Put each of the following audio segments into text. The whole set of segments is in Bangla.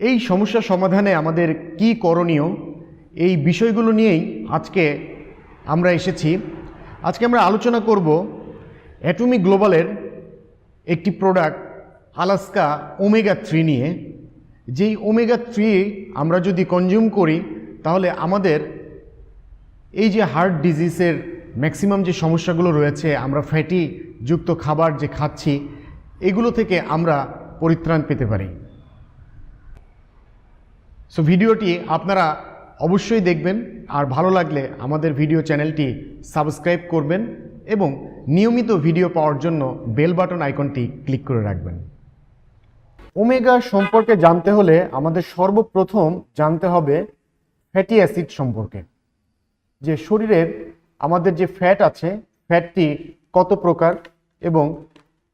এই সমস্যা সমাধানে আমাদের কি করণীয়, এই বিষয়গুলো নিয়েই আজকে আমরা এসেছি। আজকে আমরা আলোচনা করব অ্যাটমি গ্লোবালের একটি প্রোডাক্ট আলাস্কা ওমেগা 3 নিয়ে। যেই ওমেগা 3 আমরা যদি কনজিউম করি তাহলে আমাদের এই যে হার্ট ডিজিজের ম্যাক্সিমাম যে সমস্যাগুলো রয়েছে, আমরা ফ্যাটি যুক্ত খাবার যে খাচ্ছি, এগুলো থেকে আমরা পরিত্রাণ পেতে পারি। সো ভিডিওটি আপনারা অবশ্যই দেখবেন, আর ভালো লাগলে আমাদের ভিডিও চ্যানেলটি সাবস্ক্রাইব করবেন এবং নিয়মিত ভিডিও পাওয়ার জন্য বেল বাটন আইকনটি ক্লিক করে রাখবেন। ওমেগা সম্পর্কে জানতে হলে আমাদের সর্বপ্রথম জানতে হবে ফ্যাটি অ্যাসিড সম্পর্কে, যে শরীরের আমাদের যে ফ্যাট আছে, ফ্যাটটি কত প্রকার এবং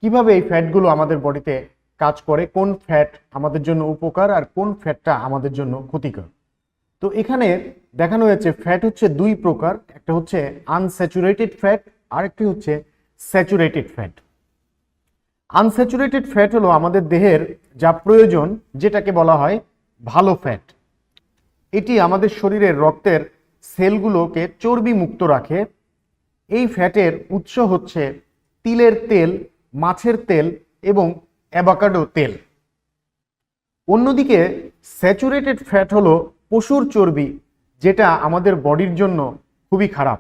কিভাবে এই ফ্যাটগুলো আমাদের বডিতে কাজ করে, কোন ফ্যাট আমাদের জন্য উপকার আর কোন ফ্যাটটা আমাদের জন্য ক্ষতিকর। তো এখানে দেখানো হয়েছে ফ্যাট হচ্ছে দুই প্রকার, একটা হচ্ছে আনস্যাচুরেটেড ফ্যাট আর একটি হচ্ছে স্যাচুরেটেড ফ্যাট। আনস্যাচুরেটেড ফ্যাট হলো আমাদের দেহের যা প্রয়োজন, যেটাকে বলা হয় ভালো ফ্যাট। এটি আমাদের শরীরের রক্তের সেলগুলোকে চর্বি মুক্ত রাখে। এই ফ্যাটের উৎস হচ্ছে তিলের তেল, মাছের তেল এবং অ্যাভোকাডো তেল। অন্যদিকে স্যাচুরেটেড ফ্যাট হলো পশুর চর্বি, যেটা আমাদের বডির জন্য খুবই খারাপ।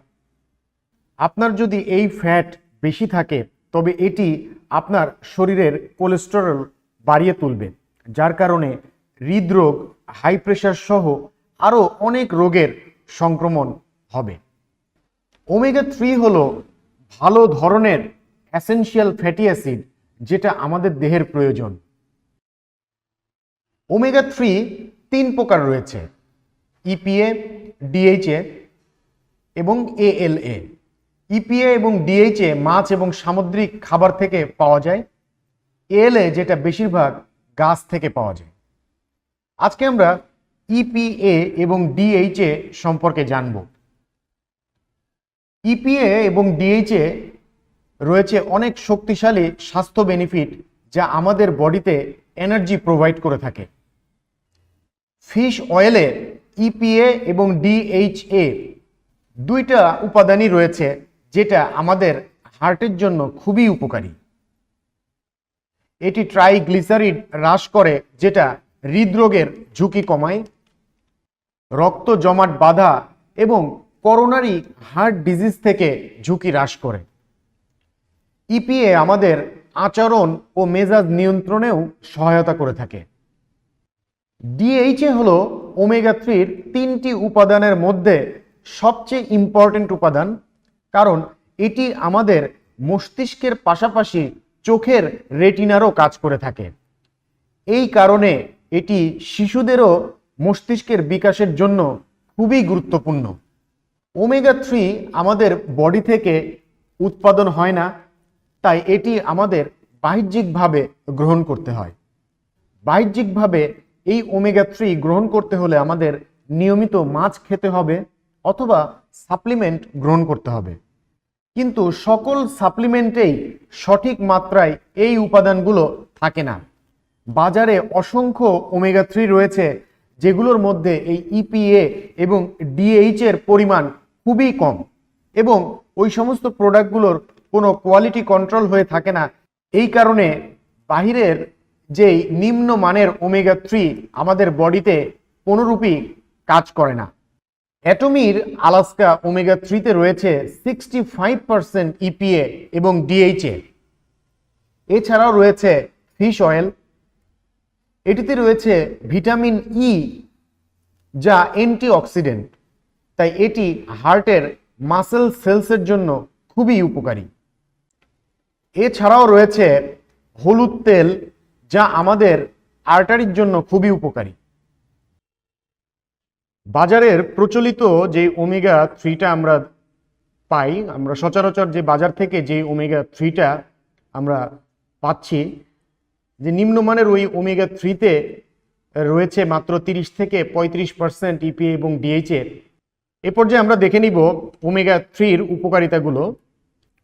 আপনার যদি এই ফ্যাট বেশি থাকে তবে এটি আপনার শরীরের কোলেস্টেরল বাড়িয়ে তুলবে, যার কারণে হৃদরোগ, হাই প্রেশার সহ আরও অনেক রোগের সংক্রমণ হবে। ওমেগা 3 হলো ভালো ধরনের এসেনশিয়াল ফ্যাটি অ্যাসিড, যেটা আমাদের দেহের প্রয়োজন। ওমেগা 3 তিন প্রকার রয়েছে, ইপিএ, ডিএইচএ এবং এএলএ। ইপিএ এবং ডিএইচএ মাছ এবং সামুদ্রিক খাবার থেকে পাওয়া যায়। এএলএ যেটা বেশিরভাগ গাছ থেকে পাওয়া যায়। আজকে আমরা ইপিএ এবং ডিএইচএ সম্পর্কে জানব। ইপিএ এবং ডিএইচএ রয়েছে অনেক শক্তিশালী স্বাস্থ্য বেনিফিট, যা আমাদের বডিতে এনার্জি প্রোভাইড করে থাকে। ফিশ অয়েলে ইপিএ এবং ডিএইচএ দুইটা উপাদানই রয়েছে, যেটা আমাদের হার্টের জন্য খুবই উপকারী। এটি ট্রাইগ্লিসারিড হ্রাস করে, যেটা হৃদরোগের ঝুঁকি কমায়, রক্ত জমাট বাঁধা এবং করোনারি হার্ট ডিজিজ থেকে ঝুঁকি হ্রাস করে। ইপিএ আমাদের আচরণ ও মেজাজ নিয়ন্ত্রণেও সহায়তা করে থাকে। ডিএইচএ হলো ওমেগা 3 তিনটি উপাদানের মধ্যে সবচেয়ে ইম্পর্টেন্ট উপাদান, কারণ এটি আমাদের মস্তিষ্কের পাশাপাশি চোখের রেটিনারও কাজ করে থাকে। এই কারণে এটি শিশুদেরও মস্তিষ্কের বিকাশের জন্য খুবই গুরুত্বপূর্ণ। ওমেগা 3 আমাদের বডি থেকে উৎপাদন হয় না, তাই এটি আমাদের বাহ্যিকভাবে গ্রহণ করতে হয়। বাহ্যিকভাবে এই ওমেগা 3 গ্রহণ করতে হলে আমাদের নিয়মিত মাছ খেতে হবে অথবা সাপ্লিমেন্ট গ্রহণ করতে হবে। কিন্তু সকল সাপ্লিমেন্টেই সঠিক মাত্রায় এই উপাদানগুলো থাকে না। বাজারে অসংখ্য ওমেগা 3 রয়েছে, যেগুলোর মধ্যে এই ইপিএ এবং ডিএইচ এর পরিমাণ খুবই কম এবং ওই সমস্ত প্রোডাক্টগুলোর কোনো কোয়ালিটি কন্ট্রোল হয়ে থাকে না। এই কারণে বাহিরের যেই নিম্ন মানের ওমেগা 3 আমাদের বডিতে কোনোরূপই কাজ করে না। অ্যাটমির আলাস্কা ওমেগা 3 তে রয়েছে 65% ইপিএ এবং ডিএইচএ। এছাড়াও রয়েছে ফিশ অয়েল, এটিতে রয়েছে ভিটামিন ই, যা অ্যান্টিঅক্সিডেন্ট, তাই এটি হার্টের মাসেল সেলসের জন্য খুবই উপকারী। এছাড়াও রয়েছে হলুদ তেল, যা আমাদের আর্টারির জন্য খুবই উপকারী। বাজারের প্রচলিত যে ওমেগা 3টা আমরা পাই, আমরা সচরাচর যে বাজার থেকে যে ওমেগা 3টা আমরা পাচ্ছি, যে নিম্নমানের ওই ওমেগা 3তে রয়েছে মাত্র 30 থেকে 35% ইপিএ এবং ডিএইচএ। এ পর্যায়ে আমরা দেখে নিব ওমেগা 3-র উপকারিতাগুলো।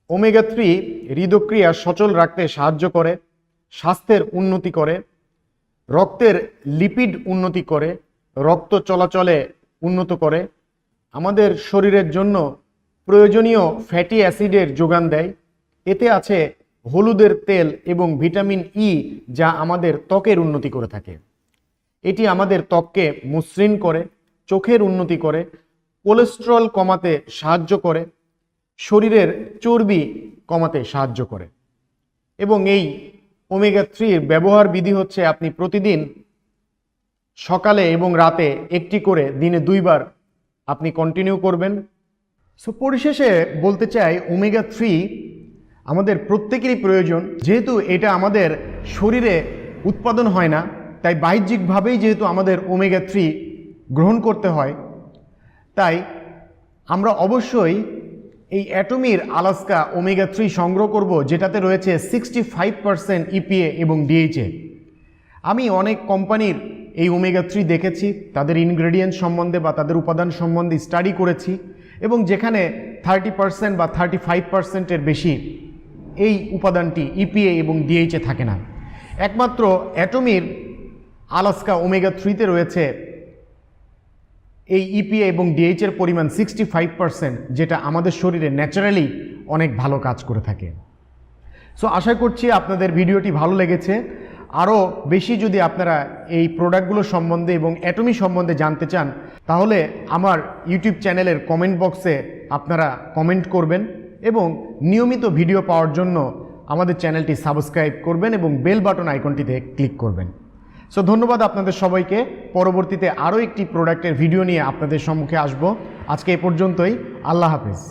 ওমেগা 3 হৃদক্রিয়া সচল রাখতে সাহায্য করে, স্বাস্থ্যের উন্নতি করে, রক্তের লিপিড উন্নতি করে, রক্ত চলাচলে উন্নত করে, আমাদের শরীরের জন্য প্রয়োজনীয় ফ্যাটি অ্যাসিডের যোগান দেয়। এতে আছে হলুদের তেল এবং ভিটামিন ই, যা আমাদের ত্বকের উন্নতি করে থাকে। এটি আমাদের ত্বককে মসৃণ করে, চোখের উন্নতি করে, কোলেস্টেরল কমাতে সাহায্য করে, শরীরের চর্বি কমাতে সাহায্য করে। এবং এই ওমেগা 3 ব্যবহার বিধি হচ্ছে আপনি প্রতিদিন সকালে এবং রাতে একটি করে দিনে 2 বার আপনি কন্টিনিউ করবেন। সো পরিশেষে বলতে চাই, ওমেগা 3 আমাদের প্রত্যেকেরই প্রয়োজন। যেহেতু এটা আমাদের শরীরে উৎপাদন হয় না, তাই বাহ্যিকভাবেই যেহেতু আমাদের ওমেগা 3 গ্রহণ করতে হয়, তাই আমরা অবশ্যই এই অ্যাটমির আলাস্কা ওমেগা 3 সংগ্রহ করব, যেটাতে রয়েছে 65% ইপিএ এবং ডিএইচএ। আমি অনেক কোম্পানির এই ওমেগা 3 দেখেছি, তাদের ইনগ্রেডিয়েন্ট সম্বন্ধে বা তাদের উপাদান সম্বন্ধে স্টাডি করেছি, এবং যেখানে 30% বা 35%-এর বেশি এই উপাদানটি ইপিএ এবং ডিএইচএ থাকে না। একমাত্র অ্যাটমির আলাস্কা ওমেগা 3-তে রয়েছে এই ইপিএ এবং ডিএইচের পরিমাণ 65%, যেটা আমাদের শরীরে ন্যাচারালি অনেক ভালো কাজ করে থাকে। সো আশা করছি আপনাদের ভিডিওটি ভালো লেগেছে। আরও বেশি যদি আপনারা এই প্রোডাক্টগুলো সম্বন্ধে এবং অ্যাটমি সম্বন্ধে জানতে চান, তাহলে আমার ইউটিউব চ্যানেলের কমেন্ট বক্সে আপনারা কমেন্ট করবেন এবং নিয়মিত ভিডিও পাওয়ার জন্য আমাদের চ্যানেলটি সাবস্ক্রাইব করবেন এবং বেল বাটন আইকনটিতে ক্লিক করবেন। সো ধন্যবাদ আপনাদের সবাইকে। পরবর্তীতে আরও একটি প্রোডাক্টের ভিডিও নিয়ে আপনাদের সম্মুখে আসব। আজকে এই পর্যন্তই। আল্লাহ হাফেজ।